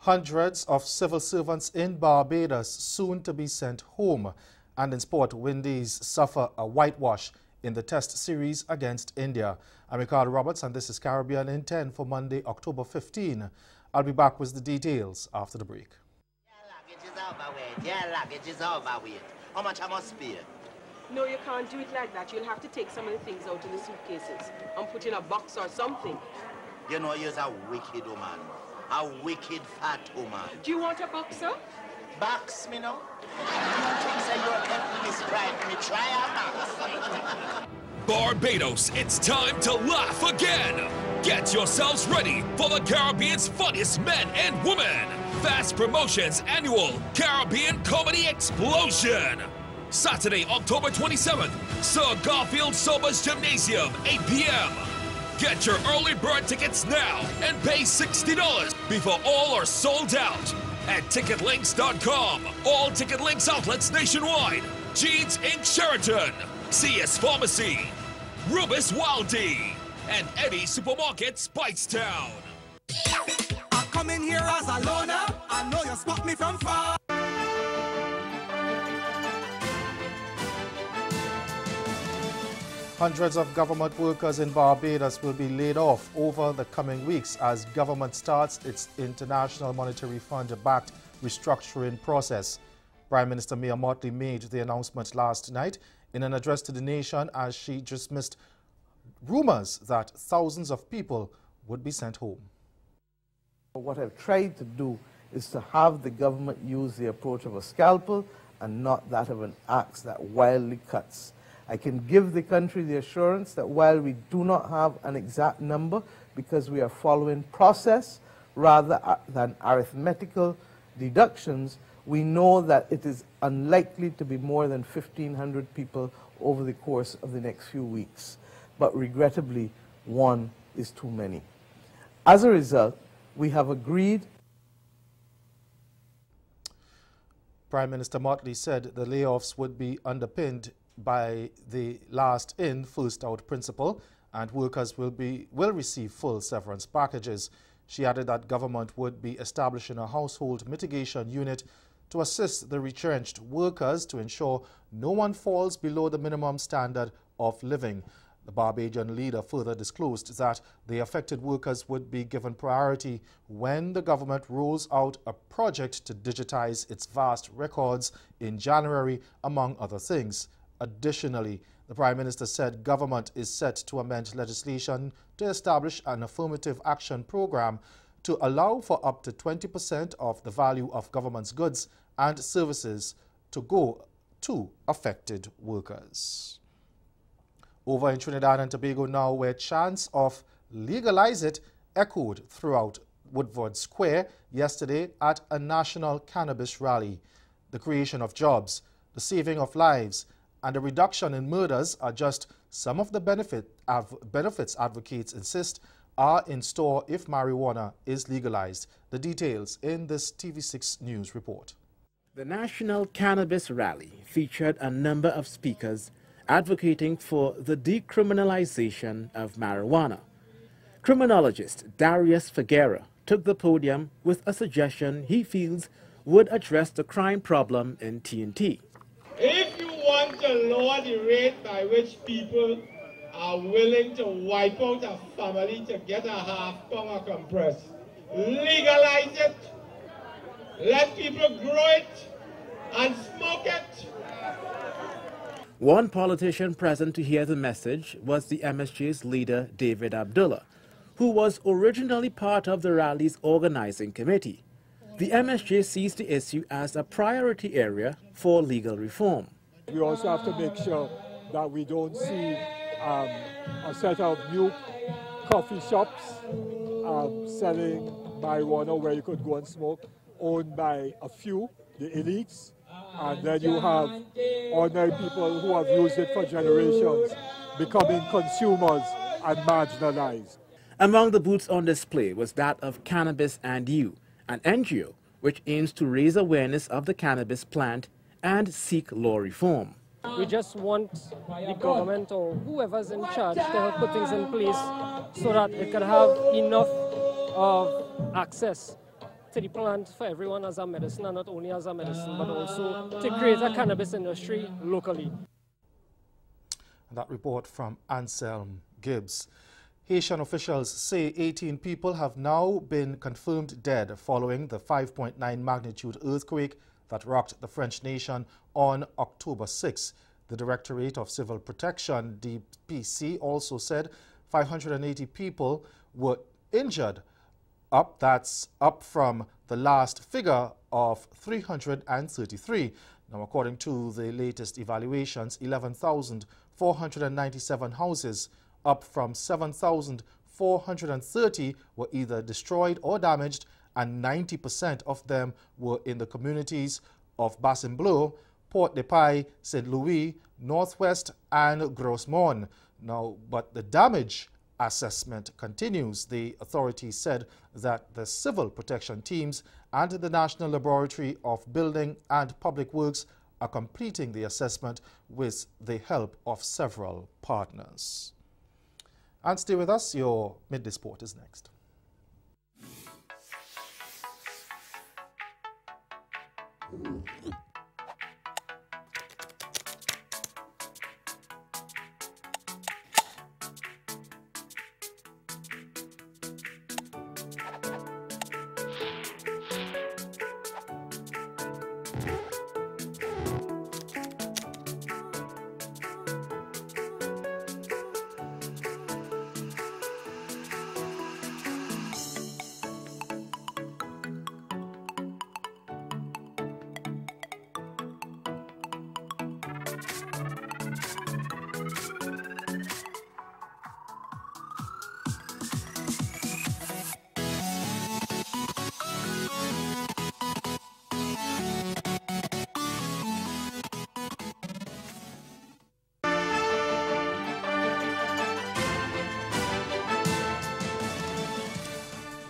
Hundreds of civil servants in Barbados soon to be sent home. And in sport, Windies suffer a whitewash in the test series against India. I'm Ricardo Roberts and this is Caribbean in 10 for Monday, October 15. I'll be back with the details after the break. Luggage is overweight. How much I must pay? No, you can't do it like that. You'll have to take some of the things out of the suitcases and put in a box or something. You know, you're a wicked woman. A wicked fat woman. Do you want a boxer? Box me now? Things that you're helping me scribe me. Try a box. Barbados, it's time to laugh again. Get yourselves ready for the Caribbean's funniest men and women. Fast Promotions annual Caribbean Comedy Explosion. Saturday, October 27th, Sir Garfield Sobers Gymnasium, 8 p.m. Get your early bird tickets now and pay $60 before all are sold out at ticketlinks.com. All Ticket Links outlets nationwide. Jeans Inc. Sheraton, CS Pharmacy, Rubis Waldy, and Eddie Supermarket, Spicetown. I come in here as a loner. I know you spot me from far. Hundreds of government workers in Barbados will be laid off over the coming weeks as government starts its International Monetary Fund-backed restructuring process. Prime Minister Mia Mottley made the announcement last night in an address to the nation as she dismissed rumors that thousands of people would be sent home. What I've tried to do is to have the government use the approach of a scalpel and not that of an axe that wildly cuts. I can give the country the assurance that while we do not have an exact number because we are following process rather than arithmetical deductions, we know that it is unlikely to be more than 1,500 people over the course of the next few weeks. But regrettably, one is too many. As a result, we have agreed. Prime Minister Mottley said the layoffs would be underpinned by the last in, first out principle, and workers will receive full severance packages. She added that government would be establishing a household mitigation unit to assist the retrenched workers to ensure no one falls below the minimum standard of living. The Barbadian leader further disclosed that the affected workers would be given priority when the government rolls out a project to digitize its vast records in January, among other things. Additionally, the Prime Minister said government is set to amend legislation to establish an affirmative action program to allow for up to 20% of the value of government's goods and services to go to affected workers. Over in Trinidad and Tobago now, where chants of legalize it echoed throughout Woodward Square yesterday at a national cannabis rally. The creation of jobs, the saving of lives, and a reduction in murders are just some of the benefits advocates insist are in store if marijuana is legalized. The details in this TV6 News report. The National Cannabis Rally featured a number of speakers advocating for the decriminalization of marijuana. Criminologist Darius Figuera took the podium with a suggestion he feels would address the crime problem in TNT. If you want to lower the rate by which people are willing to wipe out a family to get a half pound of compress, legalize it, let people grow it and smoke it. One politician present to hear the message was the MSJ's leader, David Abdullah, who was originally part of the rally's organizing committee. The MSJ sees the issue as a priority area for legal reform. We also have to make sure that we don't see a set of new coffee shops selling marijuana where you could go and smoke, owned by a few, the elites, and then you have ordinary people who have used it for generations becoming consumers and marginalized. Among the booths on display was that of Cannabis and You, an NGO which aims to raise awareness of the cannabis plant and seek law reform. We just want the government or whoever's in charge to help put things in place so that it can have enough of access to the plant for everyone as a medicine, and not only as a medicine, but also to create a cannabis industry locally. And that report from Anselm Gibbs. Haitian officials say 18 people have now been confirmed dead following the 5.9 magnitude earthquake that rocked the French nation on October 6. The Directorate of Civil Protection, DPC, also said 580 people were injured. That's up from the last figure of 333. Now, according to the latest evaluations, 11,497 houses, up from 7,430, were either destroyed or damaged, and 90% of them were in the communities of Bassin-Bleu, Port-de-Paix, St. Louis, Northwest, and Gros-Morne. Now, but the damage assessment continues. The authorities said that the civil protection teams and the National Laboratory of Building and Public Works are completing the assessment with the help of several partners. And stay with us, your Midday Sport is next.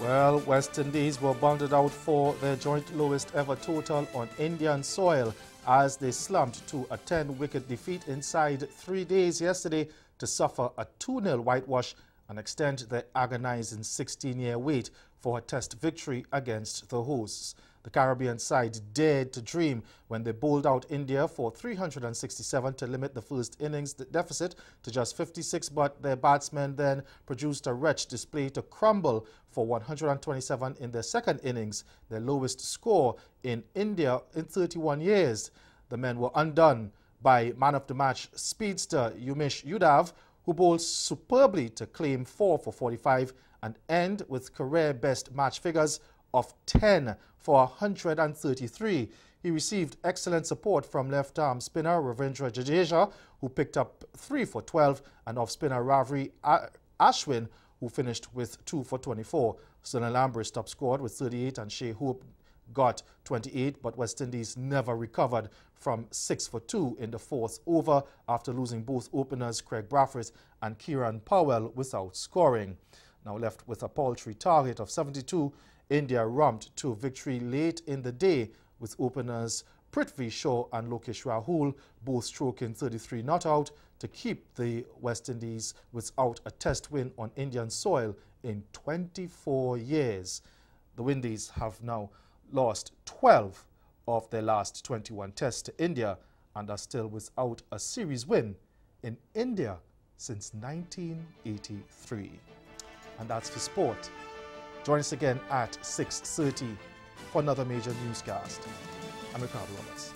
Well, West Indies were bundled out for their joint lowest ever total on Indian soil as they slumped to a 10-wicket defeat inside 3 days yesterday to suffer a 2-0 whitewash and extend their agonizing 16-year wait for a test victory against the hosts. The Caribbean side dared to dream when they bowled out India for 367 to limit the first innings deficit to just 56, but their batsmen then produced a wretched display to crumble for 127 in their second innings, their lowest score in India in 31 years. The men were undone by man-of-the-match speedster Umesh Yadav, who bowled superbly to claim 4 for 45 and end with career-best match figures of 10 for 133. He received excellent support from left-arm spinner Ravindra Jadeja, who picked up 3 for 12, and off-spinner Ravi Ashwin, who finished with 2 for 24. Sunil Ambrish top-scored with 38 and Shea Hope got 28, but West Indies never recovered from 6 for 2 in the fourth over after losing both openers Craig Brathwaite and Kieran Powell without scoring. Now left with a paltry target of 72, India romped to victory late in the day with openers Prithvi Shaw and Lokesh Rahul both stroking 33 not out to keep the West Indies without a test win on Indian soil in 24 years. The Windies have now lost 12 of their last 21 tests to India and are still without a series win in India since 1983. And that's for sport. Join us again at 6:30 for another major newscast. I'm Ricardo Roberts.